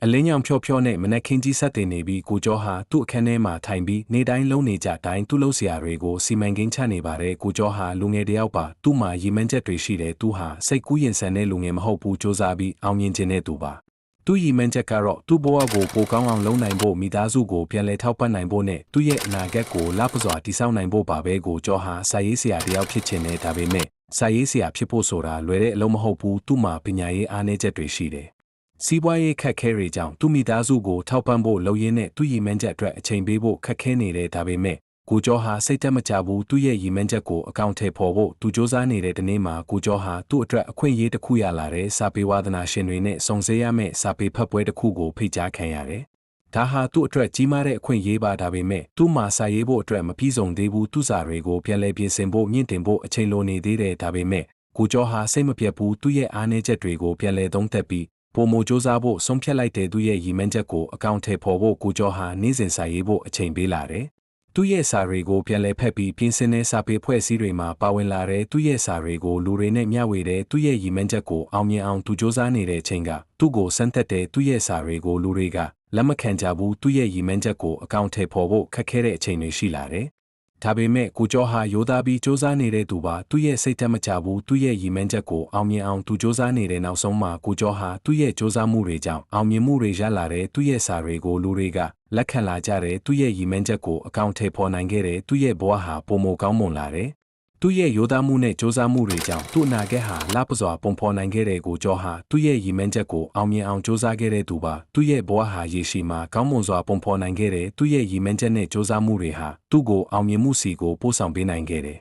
အလင်းရောင်ဖြော့ဖြော့နဲ့မနက်ခင်းကြီးဆက်တင်နေပြီးကိုကျော်ဟာသူ့အခန်းထဲမှာထိုင်ပြီးနေတိုင်းလုံးနေကြတိုင်းသူ့လှုပ်ရှားတွေကိုစီမံကိန်းချနေပါတယ်ကိုကျော်ဟာလူငယ်တယောက်ပါသူ့မှာရည်မှန်းချက်တွေရှိတယ်သူဟာစိတ်ကူးရင်ဆန်တဲ့လူငယ်မဟုတ်ဘူးစူးစမ်းပြီးအောင်မြင်ခြင်းတဲ့သူပါသူ့ရည်မှန်းချက်ကတော့သူ့ဘဝကိုပိုကောင်းအောင်လုပ်နိုင်ဖို့မိသားစုကိုပြန်လည်ထောက်ပံ့နိုင်ဖို့နဲ့သူ့ရဲ့အနာဂတ်ကိုလပစွာတည်ဆောက်နိုင်ဖို့ပါပဲကိုကျော်ဟာစာရေးဆရာတယောက်ဖြစ်ချင်တယ်ဒါပေမဲ့စာရေးဆရာဖြစ်ဖို့ဆိုတာလွယ်တဲ့အလုပ်မဟုတ်ဘူးသူ့မှာပညာရေးအားနည်းချက်တွေရှိတယ်စီးပွားရေးခက်ခဲတွေကြောင့်သူ့မိသားစုကိုထောက်ပံ့ဖို့လုပ်ရင်းနဲ့သူ့ရည်မှန်းချက်အတွက်အချိန်ပေးဖို့ခက်ခဲနေတဲ့ဒါပေမဲ့ကိုကျော်ဟာစိတ်သက်မချဘူးသူ့ရဲ့ရည်မှန်းချက်ကိုအကောင့်ထဲပေါ်ဖို့သူစ조사နေတဲ့တနေ့မှာကိုကျော်ဟာသူ့အတွက်အခွင့်အရေးတစ်ခုရလာတဲ့စာပေဝါသနာရှင်တွေနဲ့စုံစည်းရမယ့်စာပေဖတ်ပွဲတစ်ခုကိုဖိတ်ကြားခံရတယ်။ဒါဟာသူ့အတွက်ကြီးမားတဲ့အခွင့်အရေးပါဒါပေမဲ့သူ့မှာစာရေးဖို့အတွက်မပြည့်စုံသေးဘူးသူ့စာတွေကိုပြန်လည်ပြင်ဆင်ဖို့မြင့်တင်ဖို့အချိန်လိုနေသေးတယ်ဒါပေမဲ့ကိုကျော်ဟာစိတ်မပြတ်ဘူးသူ့ရဲ့အားနည်းချက်တွေကိုပြန်လည်သုံးသပ်ပြီးပိုမိုစ조사ဖို့ဆုံးဖြတ်လိုက်တဲ့သူရဲ့ရည်မှန်းချက်ကိုအကောင့်ထဲပေါ်ဖို့ကိုကျော်ဟာနေ့စဉ်စာရေးဖို့အချိန်ပေးလာတယ်။သူ့ရဲ့စာတွေကိုပြန်လည်ဖက်ပြီးပြင်ဆင်တဲ့စာပေဖွဲ့စည်းတွေမှာပါဝင်လာတဲ့သူ့ရဲ့စာတွေကိုလူတွေနဲ့မျှဝေတဲ့သူ့ရဲ့ရည်မှန်းချက်ကိုအောင်မြင်အောင်သူစ조사နေတဲ့အချိန်ကသူ့ကိုစမ်းသပ်တဲ့သူ့ရဲ့စာတွေကိုလူတွေကလက်မခံကြဘူးသူ့ရဲ့ရည်မှန်းချက်ကိုအကောင့်ထဲပေါ်ဖို့ခက်ခဲတဲ့အချိန်တွေရှိလာတယ်။ဒါပေမဲ့ကိုကျော်ဟာရိုးသားပြီးစ조사နေတဲ့သူပါသူ့ရဲ့စိတ်သက်မချဘူးသူ့ရဲ့ရည်မှန်းချက်ကိုအောင်မြင်အောင်သူစ조사နေတဲ့နောက်ဆုံးမှာကိုကျော်ဟာသူ့ရဲ့စ조사မှုတွေကြောင့်အောင်မြင်မှုတွေရလာတဲ့သူ့ရဲ့စာတွေကိုလူတွေကလက်ခံလာကြတဲ့သူ့ရဲ့ရည်မှန်းချက်ကိုအကောင့်ထဲပေါ်နိုင်ခဲ့တဲ့သူ့ရဲ့ဘဝဟာပိုမိုကောင်းမွန်လာတယ်သူ့ရဲ့ရိုးသားမှုနဲ့စ조사မှုတွေကြောင့်သူ့အနာဂတ်ဟာလပစွာပုံဖော်နိုင်ခဲ့တဲ့ကိုကျော်ဟာသူ့ရဲ့ရည်မှန်းချက်ကိုအောင်မြင်အောင်စ조사ခဲ့တဲ့သူပါသူ့ရဲ့ဘဝဟာရေရှည်မှာကောင်းမွန်စွာပုံဖော်နိုင်ခဲ့တဲ့သူ့ရဲ့ရည်မှန်းချက်နဲ့စ조사မှုတွေဟာသူ့ကိုအောင်မြင်မှုစီကိုပို့ဆောင်ပေးနိုင်ခဲ့တယ်